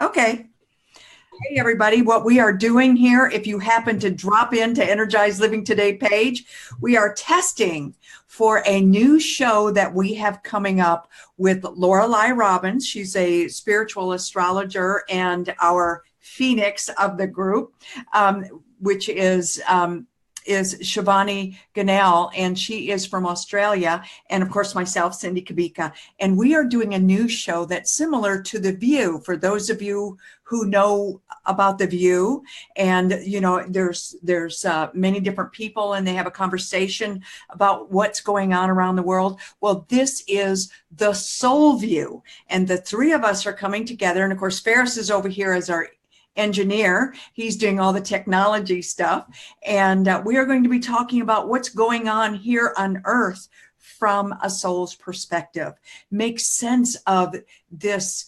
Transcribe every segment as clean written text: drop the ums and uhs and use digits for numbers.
Okay. Hey, everybody. What we are doing here, if you happen to drop into Energized Living Today page, we are testing for a new show that we have coming up with Lorelei Robbins. She's a spiritual astrologer and our phoenix of the group, which is Shivani Ganel, and she is from Australia. And of course, myself, Cindy Kabika. And we are doing a new show that's similar to The View. For those of you who know about The View, and there's many different people, and they have a conversation about what's going on around the world. Well, this is the Soul View, and the three of us are coming together. And of course, Ferris is over here as our engineer. He's doing all the technology stuff. And we are going to be talking about what's going on here on Earth from a soul's perspective. Make sense of this,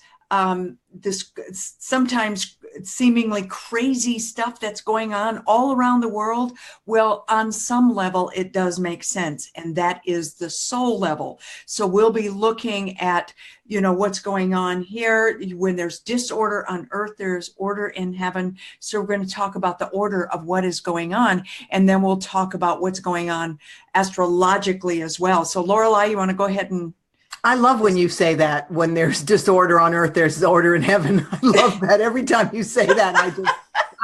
this sometimes seemingly crazy stuff that's going on all around the world. Well, on some level, it does make sense, and that is the soul level. So we'll be looking at, what's going on here. When there's disorder on earth, there's order in heaven. So we're going to talk about the order of what is going on, and then we'll talk about what's going on astrologically as well. So Lorelei, you want to go ahead and... I love when you say that. When there's disorder on earth, there's order in heaven. I love that. Every time you say that,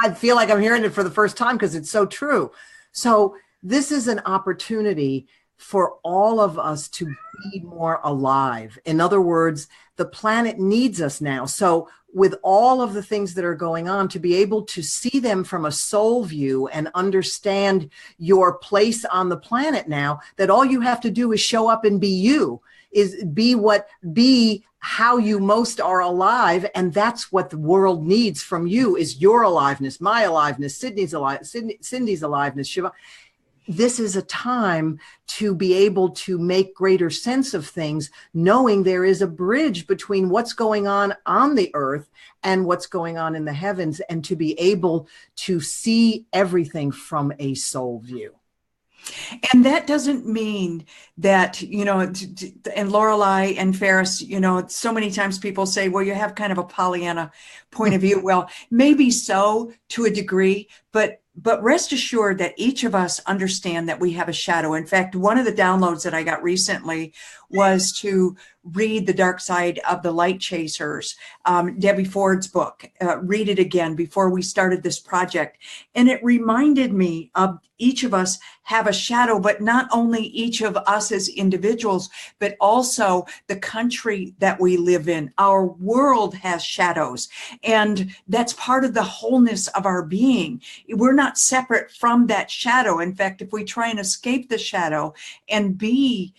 I feel like I'm hearing it for the first time because it's so true. So this is an opportunity for all of us to be more alive. In other words, the planet needs us now. So with all of the things that are going on, to be able to see them from a soul view and understand your place on the planet now, that all you have to do is show up and be you. Be how you most are alive. And that's what the world needs from you, is your aliveness, my aliveness, Cindy's aliveness, Shiva. This is a time to be able to make greater sense of things, knowing there is a bridge between what's going on the earth and what's going on in the heavens, and to be able to see everything from a soul view. And that doesn't mean that, and Lorelei and Ferris, so many times people say, well, you have kind of a Pollyanna point of view. Well, maybe so to a degree, but rest assured that each of us understand that we have a shadow. In fact, one of the downloads that I got recently was to read The Dark Side of the Light Chasers, Debbie Ford's book, read it again before we started this project. And it reminded me of each of us have a shadow, but not only each of us as individuals, but also the country that we live in. Our world has shadows, and that's part of the wholeness of our being. We're not separate from that shadow. In fact, if we try and escape the shadow and be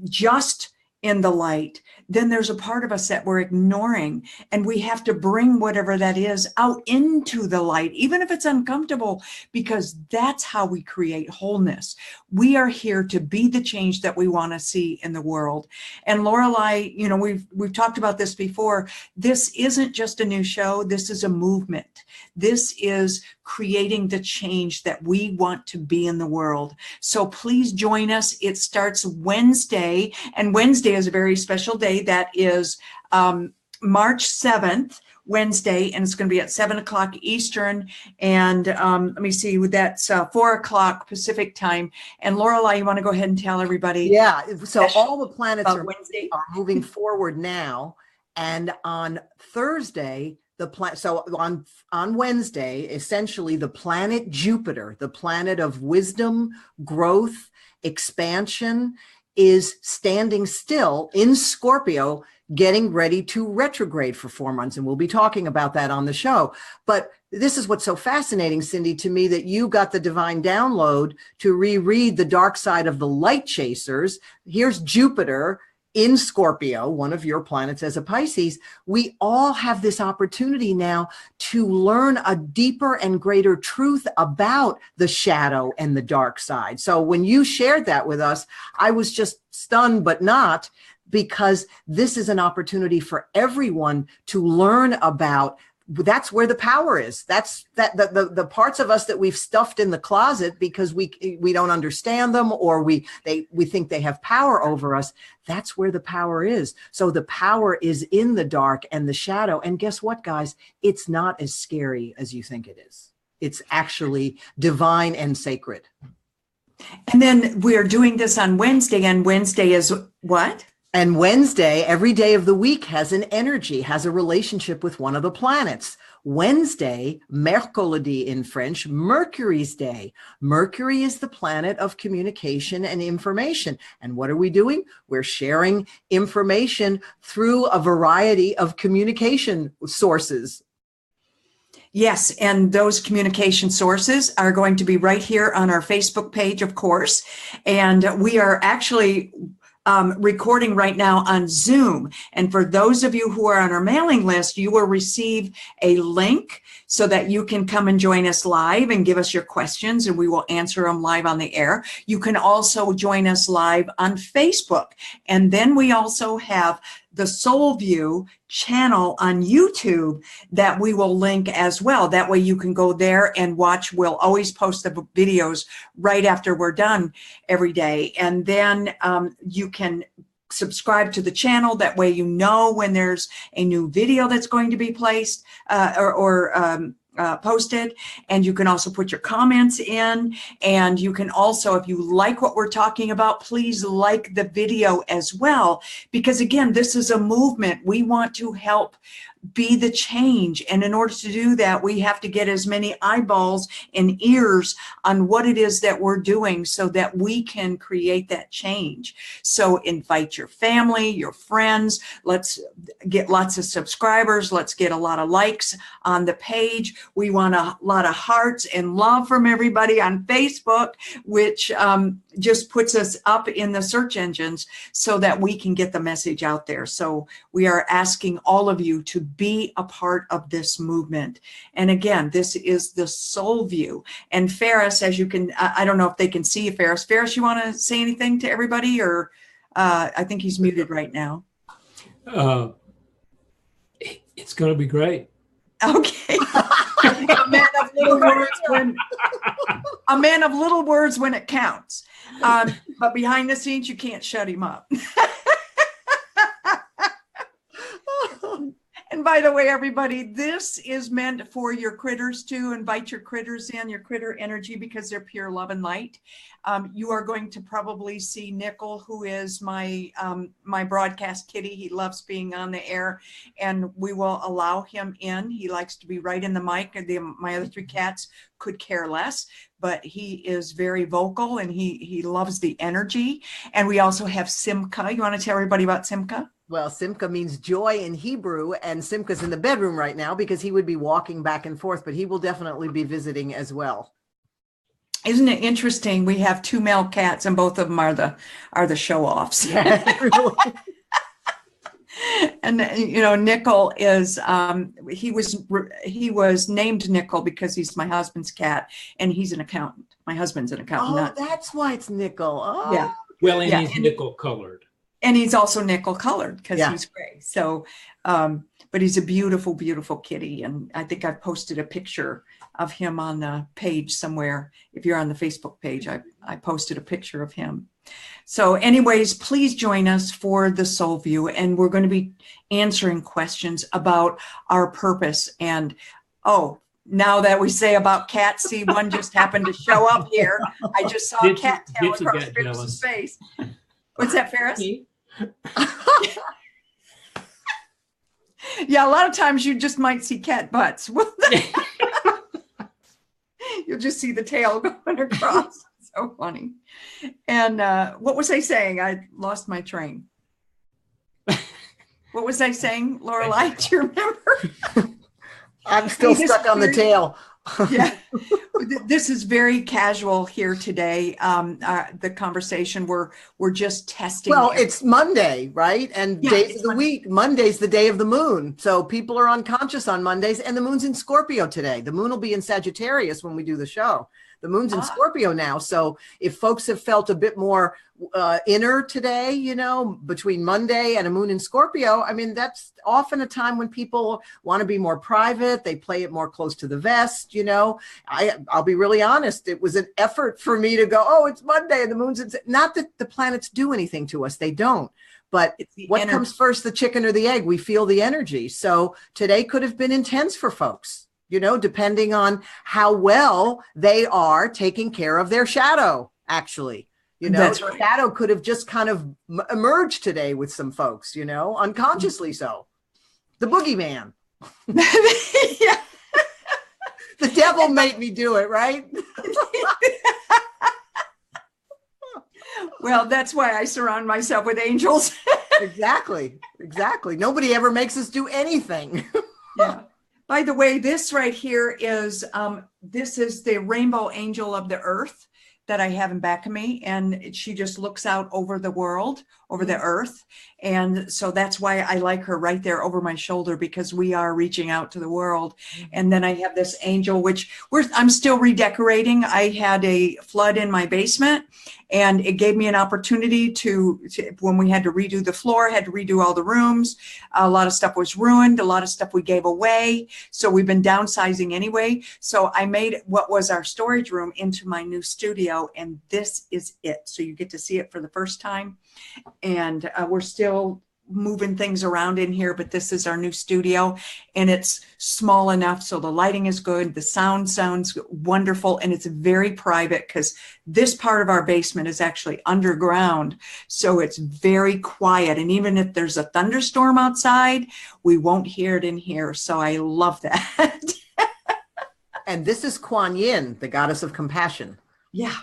just in the light, then there's a part of us that we're ignoring, and we have to bring whatever that is out into the light, even if it's uncomfortable, because that's how we create wholeness. We are here to be the change that we want to see in the world. And Lorelei, we've talked about this before. This isn't just a new show. This is a movement. This is creating the change that we want to be in the world. So please join us. It starts Wednesday, and Wednesday is a very special day. That is March 7th, Wednesday, and it's going to be at 7 o'clock Eastern. And let me see, that's 4 o'clock Pacific time. And Lorelei, you want to go ahead and tell everybody? Yeah. So all the planets are moving forward now. And on Thursday, on Wednesday, essentially the planet Jupiter, the planet of wisdom, growth, expansion, is standing still in Scorpio, getting ready to retrograde for 4 months. And we'll be talking about that on the show. But this is what's so fascinating, Cindy, to me, that you got the divine download to reread The Dark Side of the Light Chasers. Here's Jupiter in Scorpio, one of your planets as a Pisces. We all have this opportunity now to learn a deeper and greater truth about the shadow and the dark side. So when you shared that with us, I was just stunned, but not, because this is an opportunity for everyone to learn about that's where the power is. That's the parts of us that we've stuffed in the closet because we don't understand them, or we think they have power over us. That's where the power is. So the power is in the dark and the shadow. And guess what, guys? It's not as scary as you think it is. It's actually divine and sacred. And then we're doing this on Wednesday, and Wednesday is what? And Wednesday, every day of the week, has an energy, has a relationship with one of the planets. Wednesday, Mercredi in French, Mercury's day. Mercury is the planet of communication and information. And what are we doing? We're sharing information through a variety of communication sources. Yes, and those communication sources are going to be right here on our Facebook page, of course. And we are actually recording right now on Zoom. And for those of you who are on our mailing list, you will receive a link so that you can come and join us live and give us your questions, and we will answer them live on the air. You can also join us live on Facebook. And then we also have the Soul View channel on YouTube that we will link as well. That way you can go there and watch. We'll always post the videos right after we're done every day. And then you can subscribe to the channel. That way you know when there's a new video that's going to be placed posted. And you can also put your comments in. And you can also, if you like what we're talking about, please like the video as well. Because again, this is a movement. We want to help be the change. And in order to do that, we have to get as many eyeballs and ears on what it is that we're doing so that we can create that change. So invite your family, your friends. Let's get lots of subscribers. Let's get a lot of likes on the page. We want a lot of hearts and love from everybody on Facebook, which just puts us up in the search engines so that we can get the message out there. So we are asking all of you to be a part of this movement. And again, this is the Soul View. And Ferris, as you can, I don't know if they can see you, Ferris. Ferris, you want to say anything to everybody, or I think he's muted right now. It's going to be great. Okay. A man of little words when it counts. But behind the scenes, you can't shut him up. And by the way, everybody, this is meant for your critters to invite your critters in, your critter energy, because they're pure love and light. You are going to probably see Nickel, who is my broadcast kitty. He loves being on the air, and we will allow him in. He likes to be right in the mic. My other three cats could care less, but he is very vocal, and he loves the energy. And we also have Simca. You want to tell everybody about Simca? Well, Simca means joy in Hebrew, and Simca's in the bedroom right now because he would be walking back and forth, but he will definitely be visiting as well. Isn't it interesting? We have two male cats, and both of them are the show-offs. And Nickel is he was named Nickel because he's my husband's cat, and he's an accountant. My husband's an accountant. Oh, that's why it's Nickel. Oh. Yeah. Well, and he's nickel colored. And he's also nickel colored because he's gray. So, but he's a beautiful, beautiful kitty. And I think I've posted a picture of him on the page somewhere. If you're on the Facebook page, I posted a picture of him. So anyways, please join us for the Soul View. And we're going to be answering questions about our purpose. And, now that we say about cats, see, one just happened to show up here. I just saw a cat tail across Ferris's face. What's that, Ferris? Yeah, a lot of times you just might see cat butts. You'll just see the tail going across. So funny. And what was I saying? I lost my train. What was I saying, Lorelei? Do you remember? I'm still stuck on the tail. Yeah, this is very casual here today. The conversation we're just testing. Well, it's Monday, right? And days of the week. Monday's the day of the moon, so people are unconscious on Mondays, and the moon's in Scorpio today. The moon will be in Sagittarius when we do the show. The moon's in Scorpio now. So if folks have felt a bit more inner today, you know, between Monday and a moon in Scorpio, I mean, that's often a time when people want to be more private. They play it more close to the vest, you know. I'll be really honest. It was an effort for me to go, oh, it's Monday and the moon's in, not that the planets do anything to us. They don't. But what comes first, the chicken or the egg? We feel the energy. So today could have been intense for folks, you know, depending on how well they are taking care of their shadow, actually. You know, That's right. shadow could have just kind of emerged today with some folks, you know, unconsciously so. The boogeyman. Yeah. The devil made me do it, right? Well, that's why I surround myself with angels. Exactly. Nobody ever makes us do anything. Yeah. By the way, this right here is this is the rainbow angel of the earth that I have in back of me, and she just looks out over the world, over the earth. And so that's why I like her right there over my shoulder, because we are reaching out to the world. And then I have this angel, which I'm still redecorating. I had a flood in my basement, and it gave me an opportunity to when we had to redo the floor, had to redo all the rooms. A lot of stuff was ruined. A lot of stuff we gave away. So we've been downsizing anyway. So I made what was our storage room into my new studio, and this is it. So you get to see it for the first time. And we're still moving things around in here, but this is our new studio, and it's small enough so the lighting is good, the sound sounds wonderful, and it's very private because this part of our basement is actually underground, so it's very quiet. And even if there's a thunderstorm outside, we won't hear it in here. So I love that. And this is Kuan Yin, the goddess of compassion. Yeah.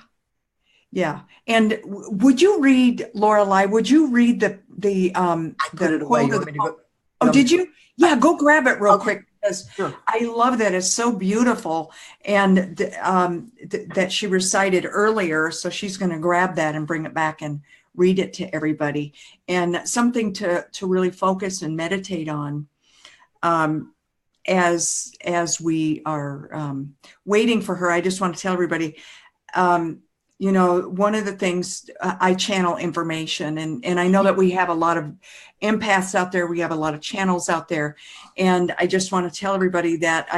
And would you read, Lorelei, would you read the quote of the poem? Oh, did you? Yeah, go grab it real quick, because I love that. It's so beautiful. And that she recited earlier. So she's going to grab that and bring it back and read it to everybody. And something to really focus and meditate on as we are waiting for her. I just want to tell everybody, you know, one of the things, I channel information, and I know that we have a lot of empaths out there. We have a lot of channels out there. And I just want to tell everybody that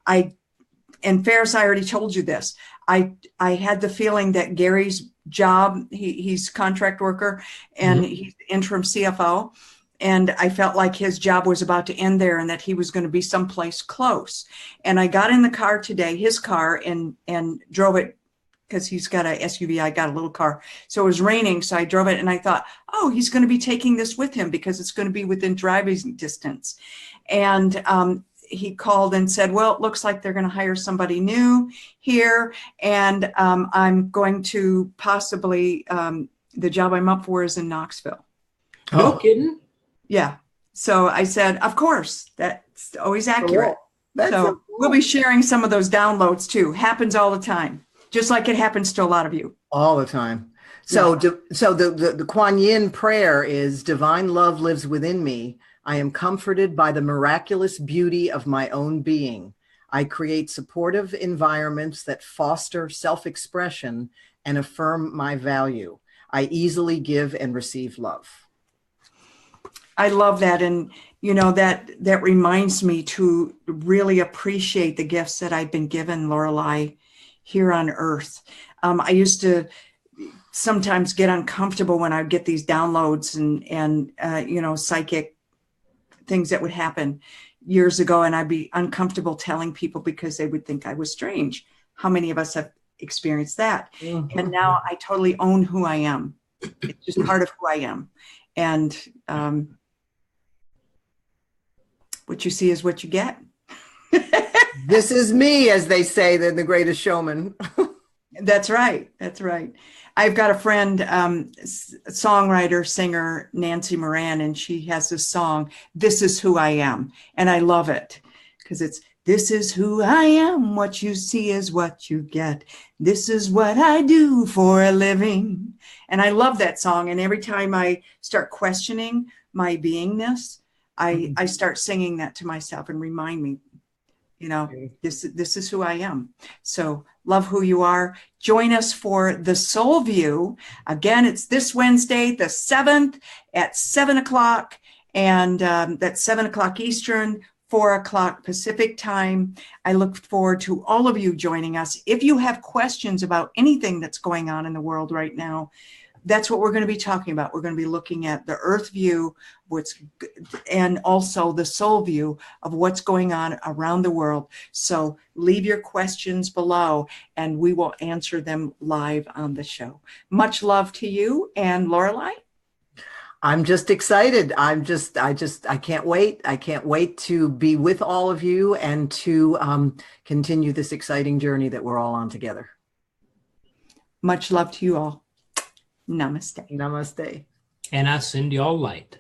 and Ferris, I already told you this. I had the feeling that Gary's job, he's contract worker, and he's the interim CFO. And I felt like his job was about to end there, and that he was going to be someplace close. And I got in the car today, his car, and drove it, because he's got a SUV. I got a little car. So it was raining. So I drove it, and I thought, oh, he's going to be taking this with him because it's going to be within driving distance. And he called and said, well, it looks like they're going to hire somebody new here. And I'm going to possibly, the job I'm up for is in Knoxville. No kidding? Yeah. So I said, of course, that's always accurate. Cool. So we'll be sharing some of those downloads too. Happens all the time. Just like it happens to a lot of you. All the time. So, the Kuan Yin prayer is, divine love lives within me. I am comforted by the miraculous beauty of my own being. I create supportive environments that foster self-expression and affirm my value. I easily give and receive love. I love that. And, you know, that reminds me to really appreciate the gifts that I've been given, Lorelei, here on earth. I used to sometimes get uncomfortable when I get these downloads and you know, psychic things that would happen years ago. And I'd be uncomfortable telling people because they would think I was strange. How many of us have experienced that? Mm-hmm. And now I totally own who I am. It's just part of who I am. And what you see is what you get. This is me, as they say, the Greatest Showman. That's right. That's right. I've got a friend, songwriter, singer, Nancy Moran, and she has this song, This Is Who I Am. And I love it because it's, this is who I am. What you see is what you get. This is what I do for a living. And I love that song. And every time I start questioning my beingness, I start singing that to myself and remind me, You know, this is who I am. So love who you are. Join us for the Soul View. Again, it's this Wednesday, the 7th at 7 o'clock. And that's 7 o'clock Eastern, 4 o'clock Pacific time. I look forward to all of you joining us. If you have questions about anything that's going on in the world right now, that's what we're going to be talking about. We're going to be looking at the Earth view, and also the Soul view of what's going on around the world. So leave your questions below and we will answer them live on the show. Much love to you. And Lorelei? I'm just excited. I can't wait. I can't wait to be with all of you and to continue this exciting journey that we're all on together. Much love to you all. Namaste. Namaste. And I send y'all light.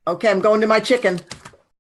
Okay, I'm going to my chicken.